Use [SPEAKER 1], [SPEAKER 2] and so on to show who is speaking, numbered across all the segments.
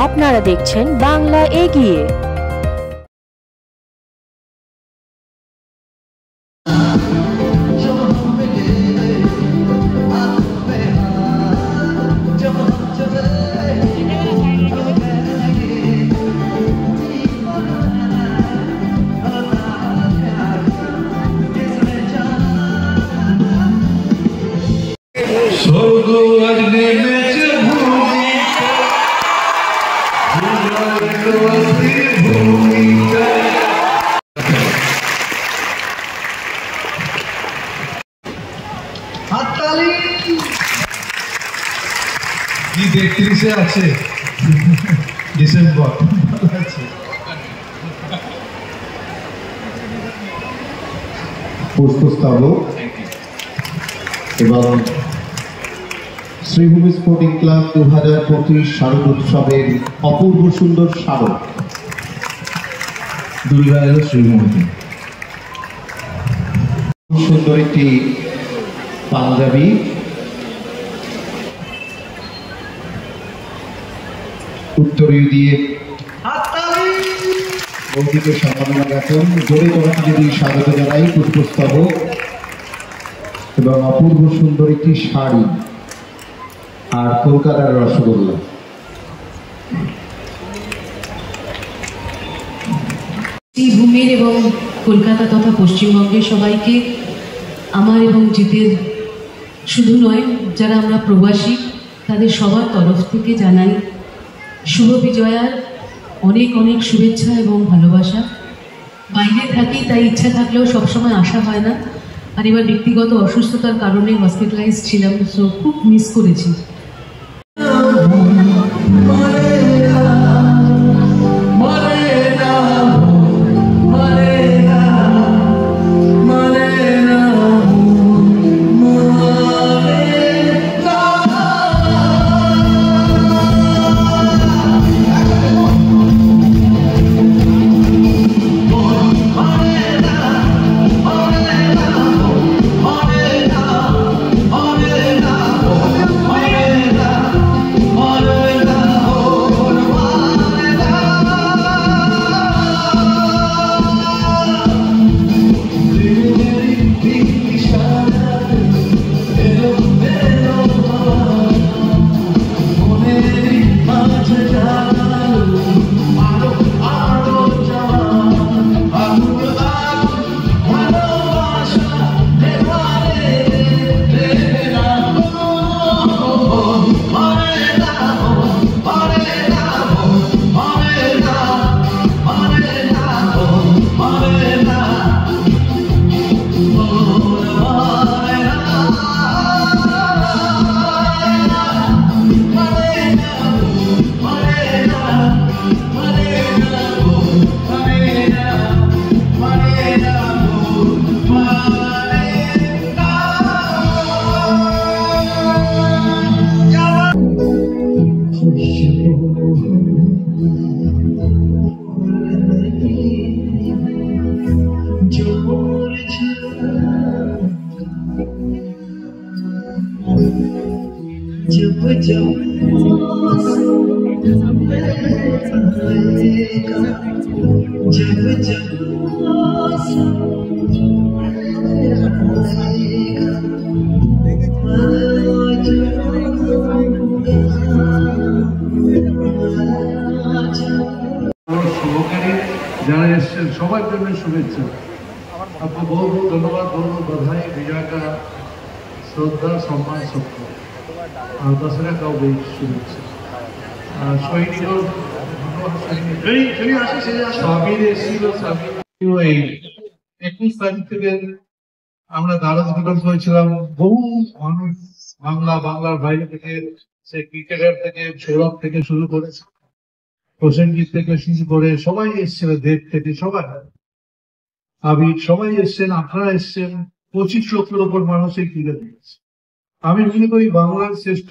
[SPEAKER 1] আপনারা দেখছেন বাংলা এগিয়ে।
[SPEAKER 2] আছে ডিসেম্বর
[SPEAKER 3] পুষ্পস্তবক এবং শ্রীভূমি স্পোর্টিং ক্লাব 2025 শারদ উৎসবের অপূর্ব সুন্দর স্মারক দুর্গা এলো শ্রীভূমিতে। সুন্দর একটি পাঞ্জাবি উত্তরীয় দিয়ে বৌদিকে সম্মাননা জ্ঞাপন জোরে যদি স্বাগত জানাই পুষ্পস্তবক এবং অপূর্ব সুন্দর একটি শাড়ি আর কলকাতার রসগোল্লা।
[SPEAKER 4] ভূমির এবং কলকাতা তথা পশ্চিমবঙ্গের সবাইকে আমার এবং জিতের শুধু নয় যারা আমরা প্রবাসী তাদের সবার তরফ থেকে জানাই শুভ বিজয়ার অনেক অনেক শুভেচ্ছা এবং ভালোবাসা। বাইরে থাকি তাই ইচ্ছা থাকলেও সবসময় আসা হয় না, আর এবার ব্যক্তিগত অসুস্থতার কারণে হসপিটালাইজ ছিলাম, সো খুব মিস করেছি।
[SPEAKER 2] যারা এসছেন সবার জন্য শুভেচ্ছা। আপনার বহু বহু ধন্যবাদ, বহু বহু বধাই, বিজয় का শ্রদ্ধা সম্মান সত্য আর দশরা কাউ বেশ শুভেচ্ছা। সৈনিকও স্বামীর এসেছিল, এই 21 তারিখ থেকে আমরা দ্বারস বিতরণ করেছিলাম। বহু মানুষ বাংলার বাইরে থেকে, সে ক্রিকেটার থেকে, সৌরভ থেকে শুরু করেছে, প্রসেনজিৎ থেকে শুরু করে সবাই এসছেন, দেব থেকে সবাই, আবির সবাই এসছেন, আপনারা এসছেন। 25 লক্ষের ওপর মানুষ এই ক্রীড়া দিয়েছে। আমি মনে করি বাংলার শ্রেষ্ঠ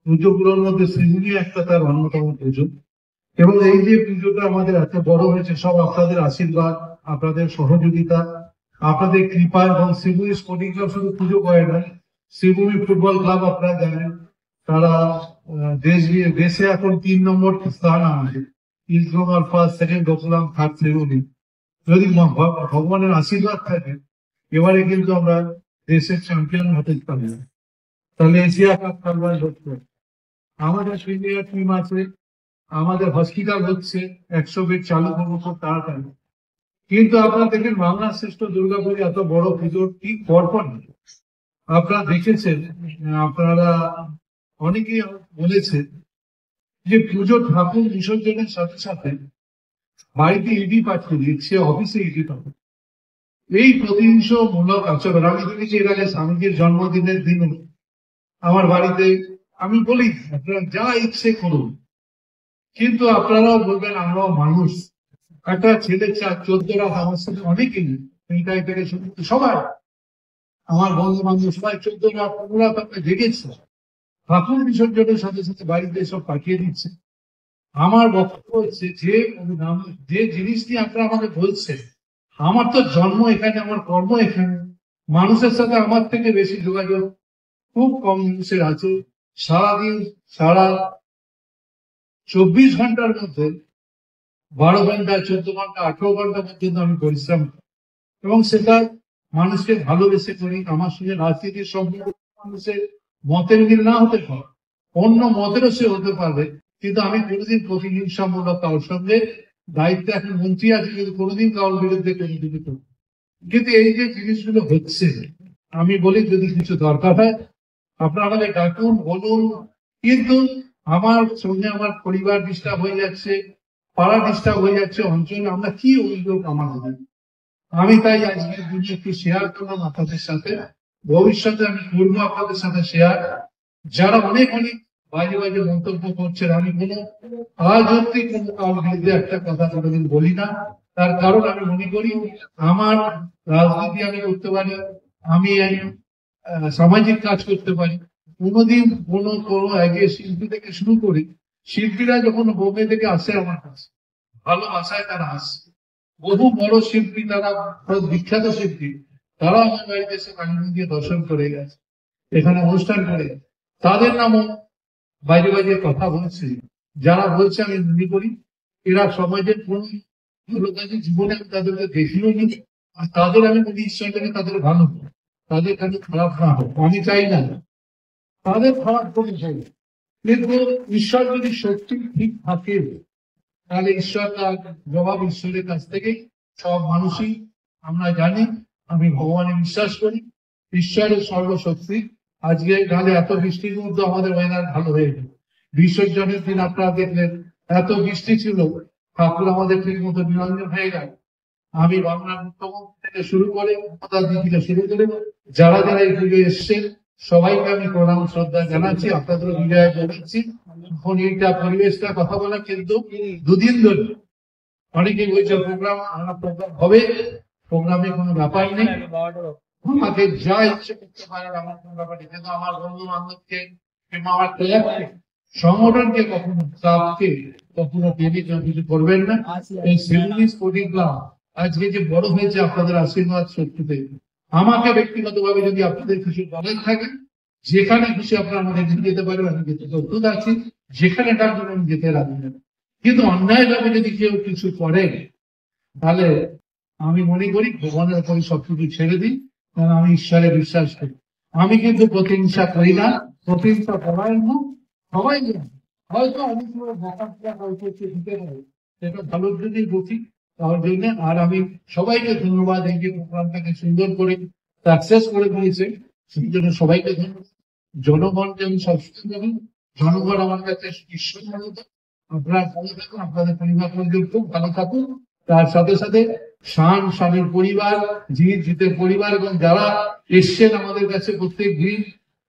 [SPEAKER 2] পুজোগুলোর মধ্যে শ্রীভূমি একটা তার অন্যতম পুজো, এবং এই যে পুজোটা আমাদের এত বড় হয়েছে সব আপনাদের আশীর্বাদ, আপনাদের সহযোগিতা, আপনাদের কৃপা। এবং শ্রীভূমি স্পোর্টিং ক্লাব শুধু পুজো করে না, শ্রীভূমি ফুটবল ক্লাব আপনারা জানেন, তারা দেশে এখন 3 নম্বর স্থান আমাদের, East Bengal first, second Gokulam, third ত্রিভুবনী। যদি ভগবানের আশীর্বাদ থাকে এবারে কিন্তু আমরা দেশের চ্যাম্পিয়ন হতে পারি। তাহলে এশিয়া কাপ খেলবার লক্ষ্য আমাদের সিনিয়র টিম আছে, আমাদের হসপিটাল হচ্ছে, 100 বেড চালু করবো খুব তাড়াতাড়ি। কিন্তু আপনারা দেখেন বাংলার শ্রেষ্ঠ দুর্গাপুজো এত বড় পুজোর ঠিক পরপর আপনারা দেখেছেন, আপনারা অনেকেই বলেছেন যে পুজো ঠাকুর বিসর্জনের সাথে সাথে বাড়িতে ইডি পাঠিয়ে দিচ্ছে, অফিসে ইডি পাঠাচ্ছে। এই প্রতিহিংসামূলক আচরণ আমি দেখেছি এর আগে স্বামীজির জন্মদিনের দিন আমার বাড়িতে আমি বলি আপনারা যা ইচ্ছে করুন, কিন্তু আপনারাও বলবেন আমরাও মানুষ। একটা ছেলে 14 রাত আমার সাথে অনেকেই এইটাই থেকে সবাই আমার বন্ধু বান্ধব সবাই 14 রাত 15 রাত আপনি জেগেছে, ঠাকুর বিসর্জনের সাথে সাথে বাড়িতে সব পাঠিয়ে দিচ্ছে। আমার বক্তব্য হচ্ছে যে জিনিসটি আপনারা আমাকে বলছেন, আমার তো জন্ম এখানে, আমার কর্ম এখানে, মানুষের সাথে আমার থেকে বেশি যোগাযোগ খুব কম মানুষের আছে। সারাদিন সারা 24 ঘন্টার মধ্যে 12 ঘন্টা, 14 ঘন্টা, 18 ঘন্টা পর্যন্ত আমি পরিশ্রম করি এবং সেটা মানুষকে ভালোবেসে করি। আমার সঙ্গে রাজনীতির সম্পর্ক মানুষের মতের মিল না হতে পারে, অন্য মতেরও সে হতে পারবে, কিন্তু আমি কোনোদিন প্রতিহিংসামূলক কারোর সঙ্গে, দায়িত্বে এখন মন্ত্রী আছে কিন্তু কোনোদিন কারোর বিরুদ্ধে কোনো কিছু। কিন্তু এই যে জিনিসগুলো হচ্ছে আমি বলি যদি কিছু দরকার হয় আপনারা আমাকে ডাকুন, বলুন, কিন্তু আমার সঙ্গে আমার পরিবার ডিস্টার্ব হয়ে যাচ্ছে, পাড়া ডিস্টার্ব হয়ে যাচ্ছে, অঞ্চলে আমরা কি অভিযোগ আমাদের। আমি তাই আজকের দিনে একটু শেয়ার করলাম আপনাদের সাথে, ভবিষ্যতে আমি করবো আপনাদের সাথে শেয়ার। যারা অনেক অনেক বাজে বাজে মন্তব্য করছেন, আমি কোনো আজ অব্দি কোনো কারোর বিরুদ্ধে একটা কথা কোনোদিন বলি না। তার কারণ আমি মনে করি আমার রাজনীতি আমি করতে পারি, আমি সামাজিক কাজ করতে পারি। কোনোদিন কোনো আগে শিল্পী থেকে শুরু করি, শিল্পীরা যখন বোম্বে থেকে আসে আমার কাছে ভালোবাসায় তারা আসে, বহু বড় শিল্পী, তারা বিখ্যাত শিল্পী, তারা আমার বাড়িতে এসে কাহিনী দিয়ে দর্শন করে গেছে, এখানে অনুষ্ঠান করে গেছে। তাদের নামও বাইরে বাইরে কথা বলছে, যারা বলছে আমি মনে করি এরা সমাজের কোন ভালো কাজে জীবনে আমি তাদেরকে দেখিও নি, আর তাদের আমি বলি ঈশ্বর থেকে তাদের ভালো, তাদের কাছে খারাপ না হোক, আমি চাই না তাদের খারাপ করে চাই। কিন্তু ঈশ্বর যদি সত্যি ঠিক থাকে তাহলে ঈশ্বর তার জবাব ঈশ্বরের কাছ থেকে। সব মানুষই আমরা জানি, আমি ভগবানে বিশ্বাস করি, ঈশ্বরের সর্বশক্তি। আজকে নাহলে এত বৃষ্টির মধ্যে আমাদের ওয়েদার ভালো হয়ে গেল। বিসর্জনের দিন আপনারা দেখলেন এত বৃষ্টি ছিল, ঠাকুর আমাদের ঠিক মতো নিরঞ্জন হয়ে গেল। আমি বাংলার মুখ্যমন্ত্রী থেকে শুরু করে দিদি থেকে শুরু করে যারা যারা এই পুজো এসছেন সবাইকে আমি প্রণাম শ্রদ্ধা জানাচ্ছি, আপনাদের বিজয় জানাচ্ছি। এখন এইটা পরিবেশটা কথা বলা কিন্তু 2 দিন ধরে অনেকে বলছে প্রোগ্রাম হবে, প্রোগ্রামে কোনো ব্যাপার নেই, আমাকে যা ইচ্ছে করতে পারেন, আমার কোনো ব্যাপার নেই। কিন্তু আমার বন্ধু বান্ধবকে কিংবা আমার ক্লাবকে, সংগঠনকে কখনো, ক্লাবকে কখনো কিছু করবেন না। এই সিভিলি স্পোর্টিং ক্লাব আজকে যে বড় হয়েছে আপনাদের আশীর্বাদ শক্তিতে, আমাকে ব্যক্তিগতভাবে যদি আপনাদের কিছু বলার থাকে, যেখানে খুশি আপনারা আমাদের যেতে পারেন, আমি যেতে প্রস্তুত আছি, যেখানে ডাকবেন আমি যেতে রাখি না। কিন্তু অন্যায়ভাবে যদি কেউ কিছু করে তাহলে আমি মনে করি ভগবানের উপরে সবকিছু ছেড়ে দিই, কারণ আমি ঈশ্বরে বিশ্বাস করি। আমি কিন্তু প্রতিহিংসা করি না, প্রতিহিংসা করাই না, সবাই হয়তো অনেক সময় বকাটা হয়তো দিতে পারে, সেটা ভালোর জন্যই বসি তার জন্য। আর আমি সবাইকে ধন্যবাদ, এই যে প্রোগ্রামটাকে সুন্দর করে সাকসেস করে দিয়েছে সেই জন্য সবাইকে ধন্যবাদ। জনগণকে আমি সবসময় জানি, জনগণ আমার কাছে ঈশ্বর মতো। আপনারা ভালো থাকুন, আপনাদের পরিবার পরিজন খুব ভালো থাকুন। তার সাথে সাথে শানের পরিবার, জিতের পরিবার এবং যারা এসছেন আমাদের কাছে প্রত্যেক দিন,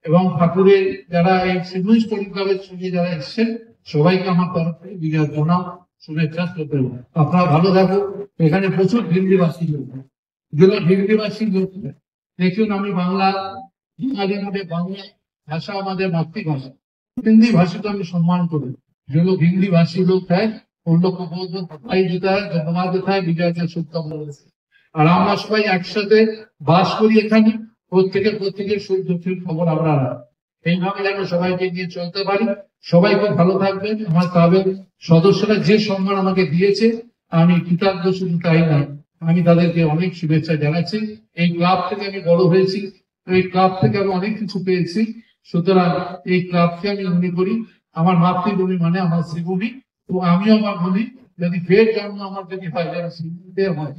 [SPEAKER 2] এবং ঠাকুরের যারা এই সিভিল স্পোর্টিং ক্লাবের সঙ্গে যারা এসছেন সবাইকে আমার তরফ থেকে বিজয় প্রণাম, শুভেচ্ছা করতে। আপনারা ভালো থাকুন। এখানে প্রচুর হিন্দিভাষী লোক, যেগুলো হিন্দিভাষী লোক দেখুন, আমি বাংলা বাংলা ভাষা আমাদের মাতৃভাষা, हिंदी भाषा को আমি সম্মান করি। जो लोग हिंदी भाषी लोग हैं उन लोग को बहुत बहुत बधाई देता है, धन्यवाद देता है, বিজয়কে শুভকামনা করছি। আর আমরা সবাই একসাথে বাস করি এখানে, প্রত্যেকের সুখ দুঃখের খবর আমরা এইভাবে যেন সবাইকে নিয়ে চলতে পারি। সবাই খুব ভালো থাকবেন। আমার ক্লাবের সদস্যরা যে সম্মান আমাকে দিয়েছে আমি কৃতজ্ঞ, শুধু তাই নয়, আমি তাদেরকে অনেক শুভেচ্ছা জানাচ্ছি। এই ক্লাব থেকে আমি বড় হয়েছি, এই ক্লাব থেকে আমি অনেক কিছু পেয়েছি। সুতরাং এই ক্লাবকে আমি মনে করি আমার মাতৃভূমি, মানে আমার শ্রীভূমি। তো আমিও আমার বলি, যদি ফের জন্ম আমার যদি হয়, যেন শ্রীভূমিতে হয়।